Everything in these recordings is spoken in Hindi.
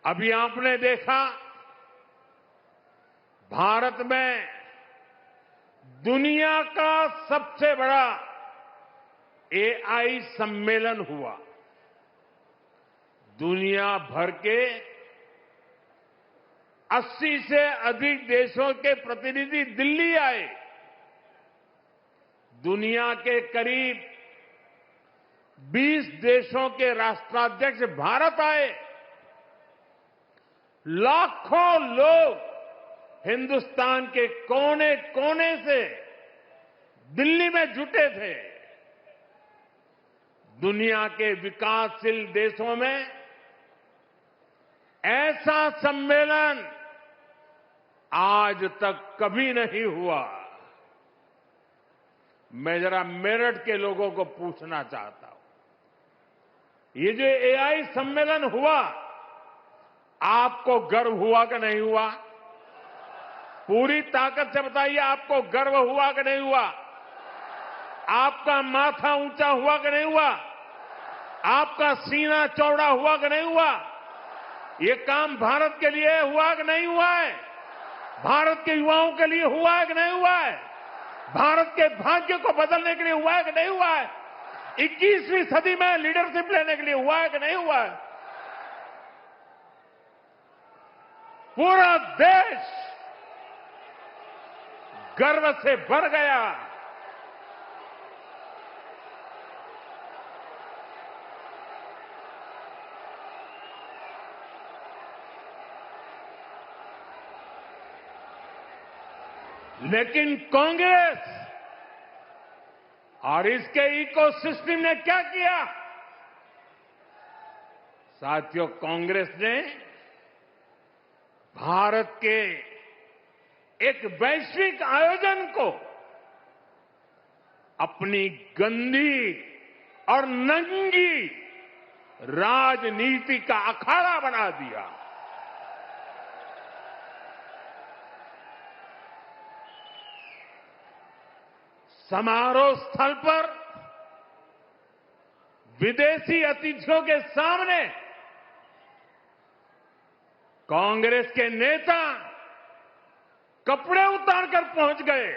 अभी आपने देखा भारत में दुनिया का सबसे बड़ा एआई सम्मेलन हुआ। दुनिया भर के 80 से अधिक देशों के प्रतिनिधि दिल्ली आए। दुनिया के करीब 20 देशों के राष्ट्राध्यक्ष भारत आए। लाखों लोग हिंदुस्तान के कोने कोने से दिल्ली में जुटे थे। दुनिया के विकासशील देशों में ऐसा सम्मेलन आज तक कभी नहीं हुआ। मैं जरा मेरठ के लोगों को पूछना चाहता हूं, ये जो एआई सम्मेलन हुआ, आपको गर्व हुआ कि नहीं हुआ? पूरी ताकत से बताइए, आपको गर्व हुआ कि नहीं हुआ? आपका माथा ऊंचा हुआ कि नहीं हुआ? आपका सीना चौड़ा हुआ कि नहीं हुआ? ये काम भारत के लिए हुआ कि नहीं हुआ है? भारत के युवाओं के लिए हुआ है कि नहीं हुआ है? भारत के भाग्य को बदलने के लिए हुआ है कि नहीं हुआ है? 21वीं सदी में लीडरशिप लेने के लिए हुआ है कि नहीं हुआ है? पूरा देश गर्व से भर गया। लेकिन कांग्रेस और इसके इकोसिस्टम ने क्या किया? साथियों, कांग्रेस ने भारत के एक वैश्विक आयोजन को अपनी गंदी और नंगी राजनीति का अखाड़ा बना दिया। समारोह स्थल पर विदेशी अतिथियों के सामने कांग्रेस के नेता कपड़े उतारकर पहुंच गए।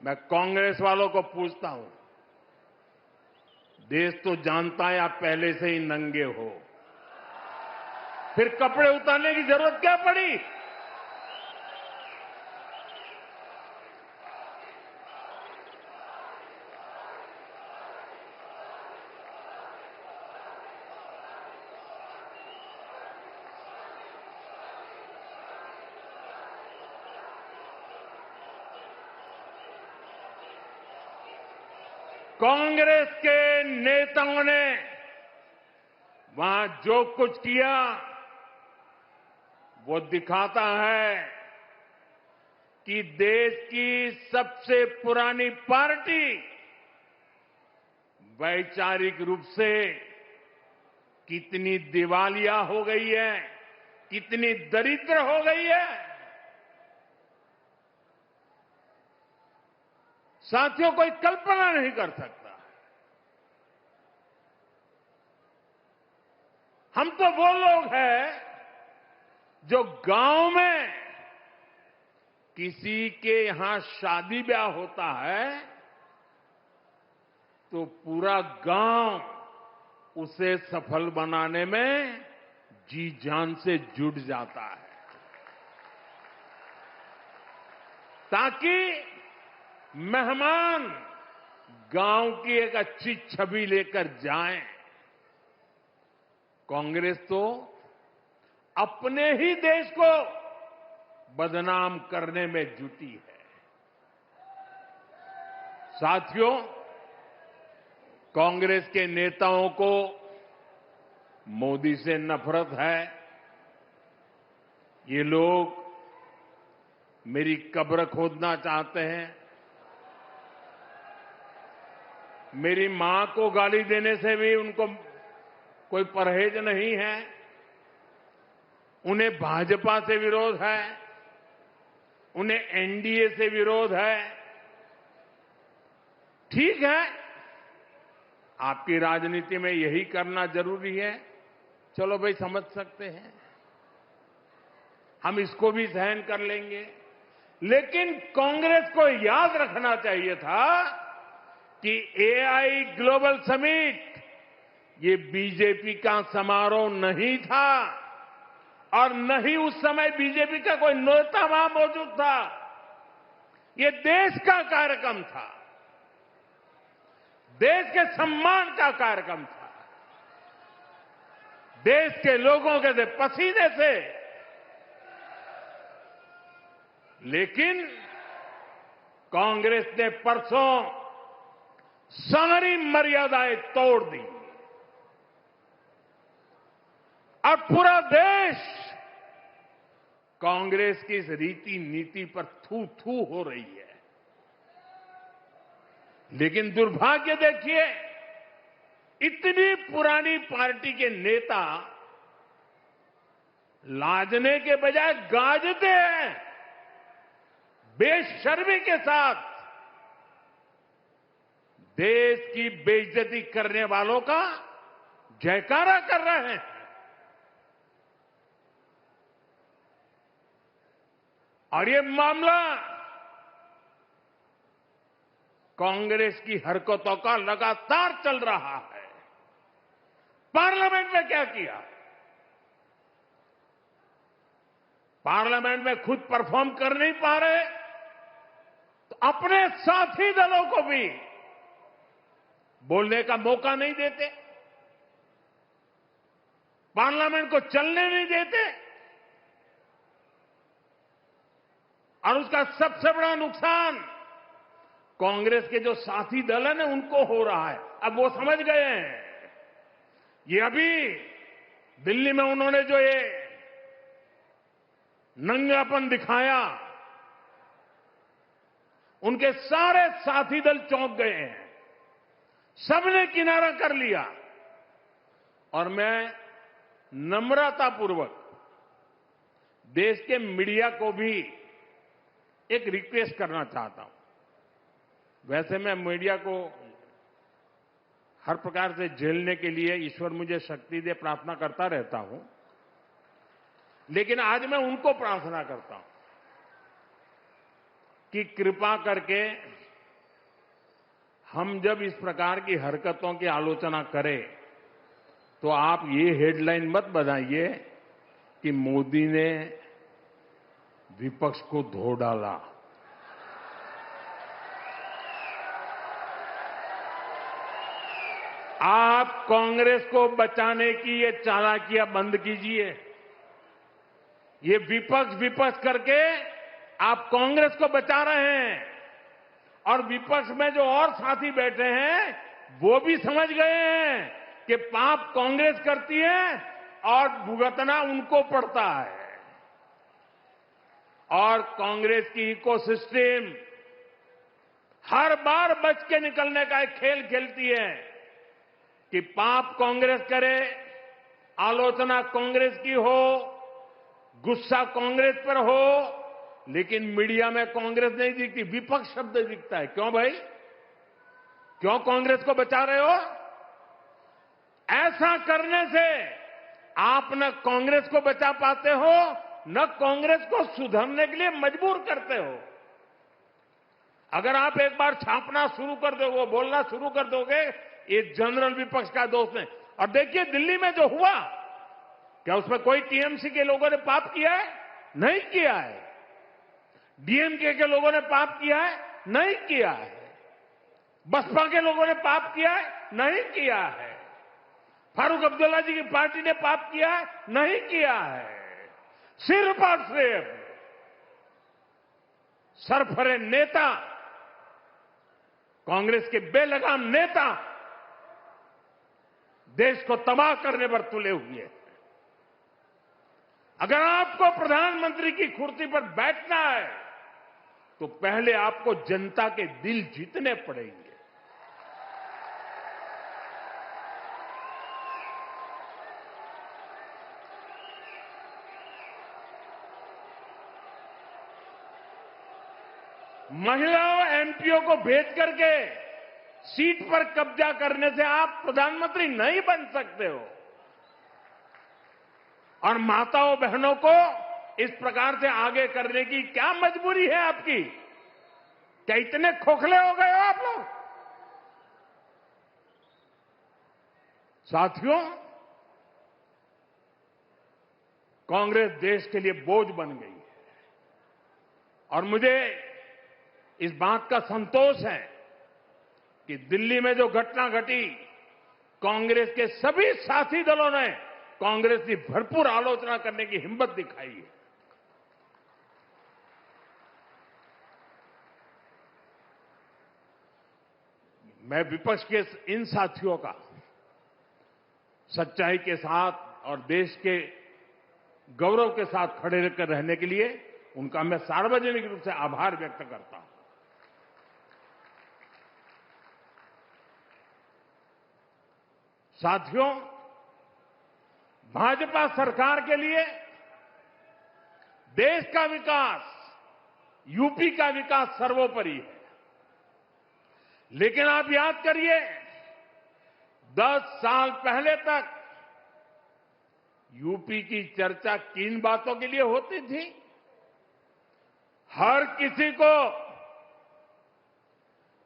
मैं कांग्रेस वालों को पूछता हूं, देश तो जानता है आप पहले से ही नंगे हो, फिर कपड़े उतारने की जरूरत क्या पड़ी? कांग्रेस के नेताओं ने वहां जो कुछ किया वो दिखाता है कि देश की सबसे पुरानी पार्टी वैचारिक रूप से कितनी दिवालिया हो गई है, कितनी दरिद्र हो गई है। साथियों, कोई कल्पना नहीं कर सकता। हम तो वो लोग हैं जो गांव में किसी के यहां शादी ब्याह होता है तो पूरा गांव उसे सफल बनाने में जी जान से जुट जाता है, ताकि मेहमान गांव की एक अच्छी छवि लेकर जाएं। कांग्रेस तो अपने ही देश को बदनाम करने में जुटी है। साथियों, कांग्रेस के नेताओं को मोदी से नफरत है। ये लोग मेरी कब्र खोदना चाहते हैं। मेरी मां को गाली देने से भी उनको कोई परहेज नहीं है। उन्हें भाजपा से विरोध है, उन्हें एनडीए से विरोध है। ठीक है, आपकी राजनीति में यही करना जरूरी है, चलो भाई समझ सकते हैं, हम इसको भी सहन कर लेंगे। लेकिन कांग्रेस को याद रखना चाहिए था कि एआई ग्लोबल समिट ये बीजेपी का समारोह नहीं था और न ही उस समय बीजेपी का कोई नेता वहां मौजूद था। ये देश का कार्यक्रम था, देश के सम्मान का कार्यक्रम था, देश के लोगों के पसीने से। लेकिन कांग्रेस ने परसों सारी मर्यादाएं तोड़ दी और पूरा देश कांग्रेस की इस रीति नीति पर थू थू हो रही है। लेकिन दुर्भाग्य देखिए, इतनी पुरानी पार्टी के नेता लाजने के बजाय गाजते हैं, बेशर्मी के साथ देश की बेइज्जती करने वालों का जयकारा कर रहे हैं। और ये मामला कांग्रेस की हरकतों का लगातार चल रहा है। पार्लियामेंट में क्या किया? पार्लियामेंट में खुद परफॉर्म कर नहीं पा रहे तो अपने साथी दलों को भी बोलने का मौका नहीं देते, पार्लियामेंट को चलने नहीं देते। और उसका सबसे बड़ा नुकसान कांग्रेस के जो साथी दल है ना, उनको हो रहा है। अब वो समझ गए हैं। ये अभी दिल्ली में उन्होंने जो ये नंगापन दिखाया, उनके सारे साथी दल चौंक गए हैं, सबने किनारा कर लिया। और मैं नम्रतापूर्वक देश के मीडिया को भी एक रिक्वेस्ट करना चाहता हूं। वैसे मैं मीडिया को हर प्रकार से झेलने के लिए ईश्वर मुझे शक्ति दे प्रार्थना करता रहता हूं, लेकिन आज मैं उनको प्रार्थना करता हूं कि कृपा करके हम जब इस प्रकार की हरकतों की आलोचना करें तो आप ये हेडलाइन मत बनाइए कि मोदी ने विपक्ष को धो डाला। आप कांग्रेस को बचाने की ये चालाकियां बंद कीजिए। ये विपक्ष करके आप कांग्रेस को बचा रहे हैं और विपक्ष में जो और साथी बैठे हैं वो भी समझ गए हैं कि पाप कांग्रेस करती है और भुगतना उनको पड़ता है। और कांग्रेस की इकोसिस्टम हर बार बच के निकलने का एक खेल खेलती है कि पाप कांग्रेस करे, आलोचना कांग्रेस की हो, गुस्सा कांग्रेस पर हो, लेकिन मीडिया में कांग्रेस नहीं दिखती, विपक्ष शब्द दिखता है। क्यों भाई? क्यों कांग्रेस को बचा रहे हो? ऐसा करने से आप न कांग्रेस को बचा पाते हो, न कांग्रेस को सुधरने के लिए मजबूर करते हो। अगर आप एक बार छापना शुरू कर दोगे, बोलना शुरू कर दोगे, ये जनरल विपक्ष का दोष है। और देखिए दिल्ली में जो हुआ, क्या उसमें कोई टीएमसी के लोगों ने पाप किया है? नहीं किया है। डीएमके के लोगों ने पाप किया है? नहीं किया है। बसपा के लोगों ने पाप किया है? नहीं किया है। फारूक अब्दुल्ला जी की पार्टी ने पाप किया है? नहीं किया है। सिर्फ और सिर्फ सरफरे नेता, कांग्रेस के बेलगाम नेता देश को तबाह करने पर तुले हुए हैं। अगर आपको प्रधानमंत्री की कुर्सी पर बैठना है तो पहले आपको जनता के दिल जीतने पड़ेंगे। महिलाओं एमपीओ को भेज करके सीट पर कब्जा करने से आप प्रधानमंत्री नहीं बन सकते हो। और माताओं बहनों को इस प्रकार से आगे करने की क्या मजबूरी है आपकी? क्या इतने खोखले हो गए हो आप लोग? साथियों, कांग्रेस देश के लिए बोझ बन गई है और मुझे इस बात का संतोष है कि दिल्ली में जो घटना घटी, कांग्रेस के सभी साथी दलों ने कांग्रेस की भरपूर आलोचना करने की हिम्मत दिखाई है। मैं विपक्ष के इन साथियों का सच्चाई के साथ और देश के गौरव के साथ खड़े रहकर रहने के लिए उनका मैं सार्वजनिक रूप से आभार व्यक्त करता हूं। साथियों, भाजपा सरकार के लिए देश का विकास, यूपी का विकास सर्वोपरि है। लेकिन आप याद करिए, 10 साल पहले तक यूपी की चर्चा किन बातों के लिए होती थी? हर किसी को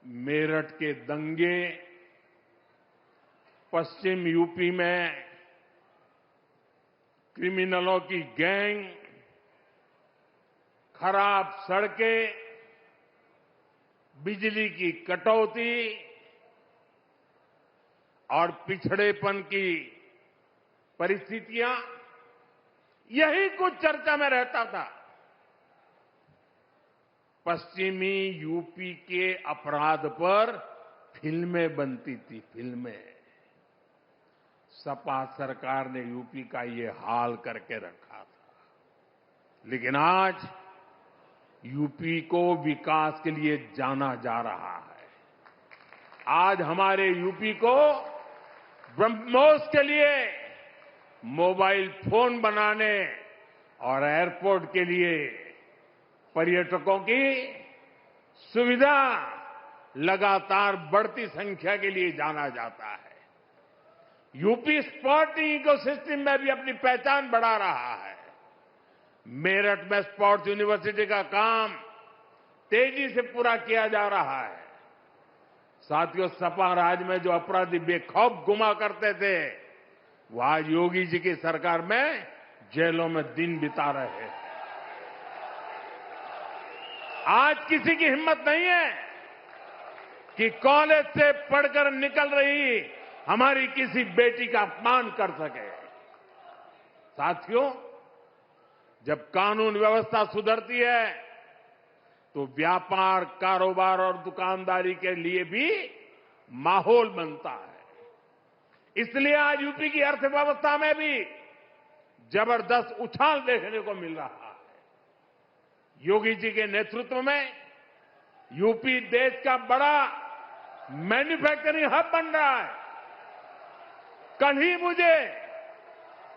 मेरठ के दंगे, पश्चिम यूपी में क्रिमिनलों की गैंग, खराब सड़कें, बिजली की कटौती और पिछड़ेपन की परिस्थितियां, यही कुछ चर्चा में रहता था। पश्चिमी यूपी के अपराध पर फिल्में बनती थी, फिल्में। सपा सरकार ने यूपी का ये हाल करके रखा था। लेकिन आज यूपी को विकास के लिए जाना जा रहा है। आज हमारे यूपी को ब्रह्मोस के लिए मोबाइल फोन बनाने और एयरपोर्ट के लिए पर्यटकों की सुविधा लगातार बढ़ती संख्या के लिए जाना जाता है। यूपी स्पोर्टिंग इकोसिस्टम में भी अपनी पहचान बढ़ा रहा है। मेरठ में स्पोर्ट्स यूनिवर्सिटी का काम तेजी से पूरा किया जा रहा है। साथियों, सपा राज में जो अपराधी बेखौफ घुमा करते थे, वो आज योगी जी की सरकार में जेलों में दिन बिता रहे हैं। आज किसी की हिम्मत नहीं है कि कॉलेज से पढ़कर निकल रही हमारी किसी बेटी का अपमान कर सके। साथियों, जब कानून व्यवस्था सुधरती है तो व्यापार, कारोबार और दुकानदारी के लिए भी माहौल बनता है। इसलिए आज यूपी की अर्थव्यवस्था में भी जबरदस्त उछाल देखने को मिल रहा है। योगी जी के नेतृत्व में यूपी देश का बड़ा मैन्युफैक्चरिंग हब बन रहा है। कल ही मुझे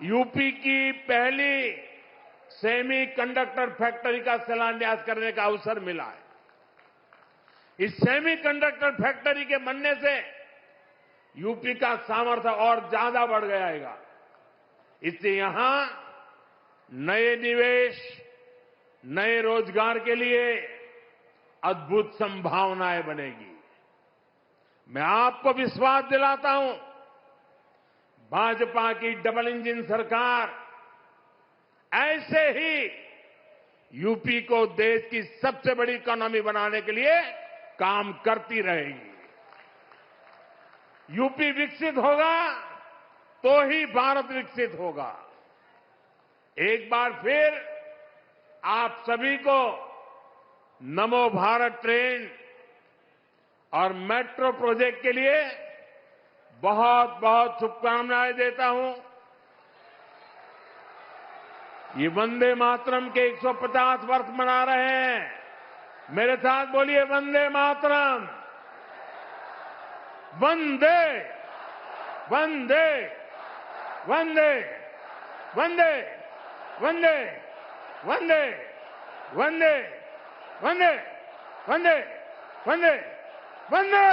यूपी की पहली सेमी कंडक्टर फैक्ट्री का शिलान्यास करने का अवसर मिला है। इस सेमी कंडक्टर फैक्ट्री के बनने से यूपी का सामर्थ्य और ज्यादा बढ़ जाएगा। इससे यहां नए निवेश, नए रोजगार के लिए अद्भुत संभावनाएं बनेगी। मैं आपको विश्वास दिलाता हूं, भाजपा की डबल इंजन सरकार ऐसे ही यूपी को देश की सबसे बड़ी इकोनॉमी बनाने के लिए काम करती रहेगी। यूपी विकसित होगा तो ही भारत विकसित होगा। एक बार फिर आप सभी को नमो भारत ट्रेन और मेट्रो प्रोजेक्ट के लिए बहुत बहुत शुभकामनाएं देता हूं। ये वंदे मातरम के 150 वर्ष मना रहे हैं। मेरे साथ बोलिए, वंदे मातरम, वंदे वंदे वंदे वंदे वंदे वंदे वंदे वंदे वंदे वंदे वंदे